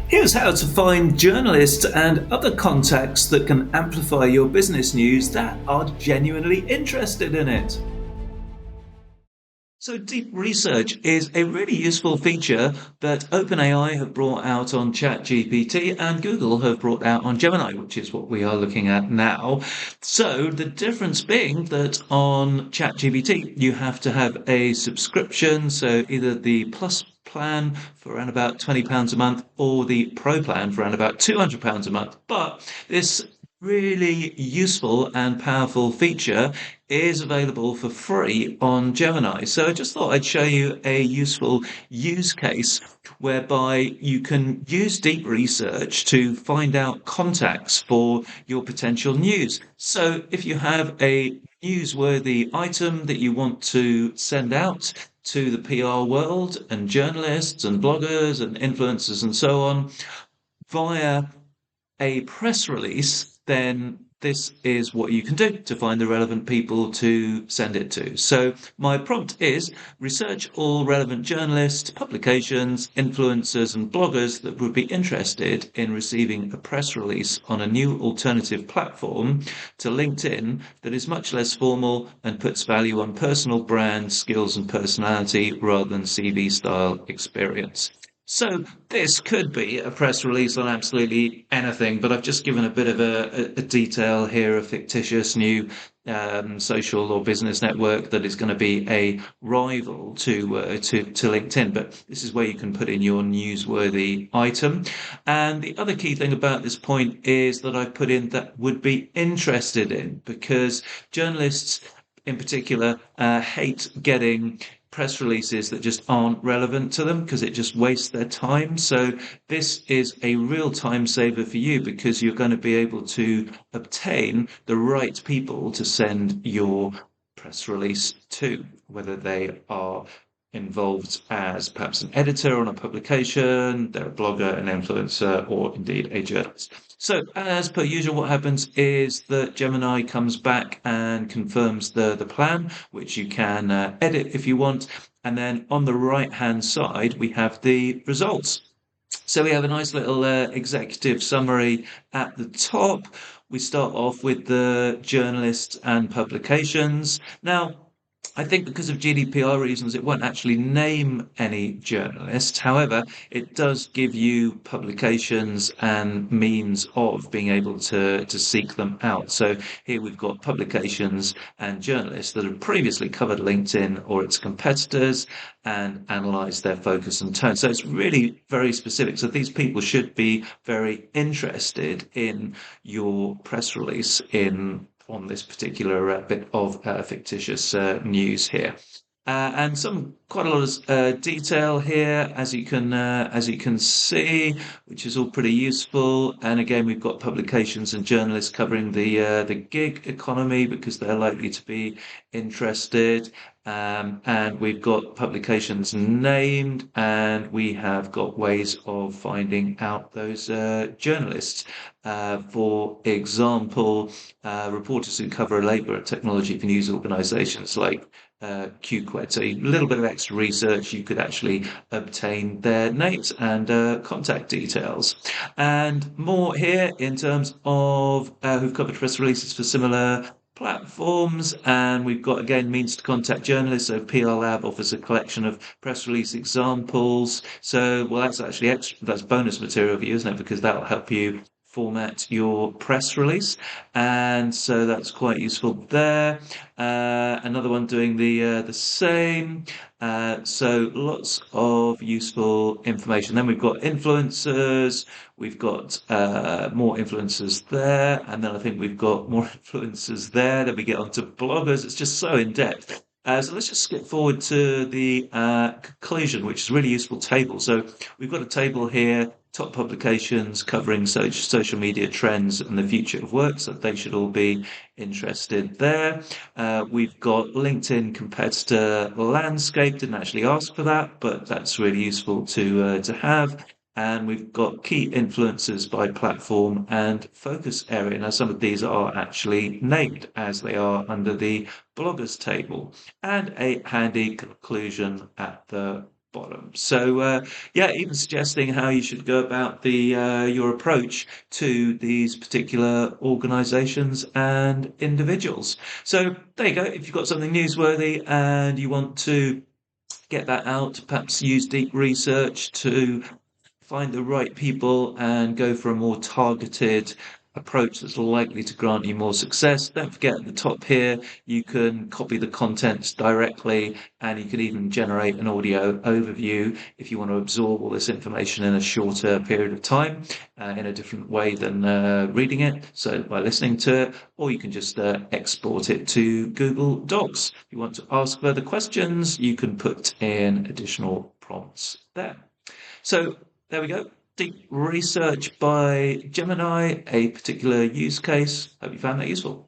Here's how to find journalists and other contacts that can amplify your business news that are genuinely interested in it. So, deep research is a really useful feature that OpenAI have brought out on ChatGPT and Google have brought out on Gemini, which is what we are looking at now. So, the difference being that on ChatGPT, you have to have a subscription. So, either the Plus plan for around about £20 a month or the Pro plan for around about £200 a month. But this really useful and powerful feature is available for free on Gemini. So I just thought I'd show you a useful use case whereby you can use deep research to find out contacts for your potential news. So if you have a newsworthy item that you want to send out to the PR world and journalists and bloggers and influencers and so on via a press release, then this is what you can do to find the relevant people to send it to. So my prompt is research all relevant journalists, publications, influencers and bloggers that would be interested in receiving a press release on a new alternative platform to LinkedIn that is much less formal and puts value on personal brand, skills and personality rather than CV style experience. So this could be a press release on absolutely anything, but I've just given a bit of a detail here, a fictitious new social or business network that is going to be a rival to LinkedIn. But this is where you can put in your newsworthy item. And the other key thing about this point is that I've put in that would be interested in, because journalists in particular hate getting press releases that just aren't relevant to them because it just wastes their time. So this is a real time saver for you because you're going to be able to obtain the right people to send your press release to, whether they are involved as perhaps an editor on a publication, they're a blogger, an influencer, or indeed a journalist. So, as per usual, what happens is that Gemini comes back and confirms the plan, which you can edit if you want. And then on the right-hand side, we have the results. So we have a nice little executive summary at the top. We start off with the journalists and publications. Now, I think because of GDPR reasons, it won't actually name any journalists. However, it does give you publications and means of being able to seek them out. So here we've got publications and journalists that have previously covered LinkedIn or its competitors and analyzed their focus and tone. So it's really very specific. So these people should be very interested in your press release on this particular bit of fictitious news here. And quite a lot of detail here, as you can see, which is all pretty useful. And again, we've got publications and journalists covering the gig economy because they're likely to be interested. And we've got publications named, and we have got ways of finding out those journalists. For example, reporters who cover labour and technology for news organisations like QQued. So a little bit of extra research, you could actually obtain their names and contact details. And more here in terms of who've covered press releases for similar platforms. And we've got, again, means to contact journalists. So PR Lab offers a collection of press release examples. So, well, that's actually extra, that's bonus material for you, isn't it? Because that'll help you format your press release. And so that's quite useful there. Another one doing the same. So lots of useful information. Then we've got influencers. We've got more influencers there. And then I think we've got more influencers there. Then we get onto bloggers. It's just so in depth. So let's just skip forward to the conclusion, which is a really useful table. So we've got a table here, top publications covering social media trends and the future of work. So they should all be interested there. We've got LinkedIn competitor landscape. Didn't actually ask for that, but that's really useful to have. And we've got key influencers by platform and focus area. Now, some of these are actually named as they are under the bloggers table, and a handy conclusion at the bottom. So yeah, even suggesting how you should go about the your approach to these particular organizations and individuals. So there you go. If you've got something newsworthy and you want to get that out, perhaps use deep research to find the right people and go for a more targeted approach that's likely to grant you more success. Don't forget at the top here, you can copy the contents directly and you can even generate an audio overview if you want to absorb all this information in a shorter period of time in a different way than reading it. So by listening to it, or you can just export it to Google Docs. If you want to ask further questions, you can put in additional prompts there. So there we go. Deep research by Gemini, a particular use case. Hope you found that useful.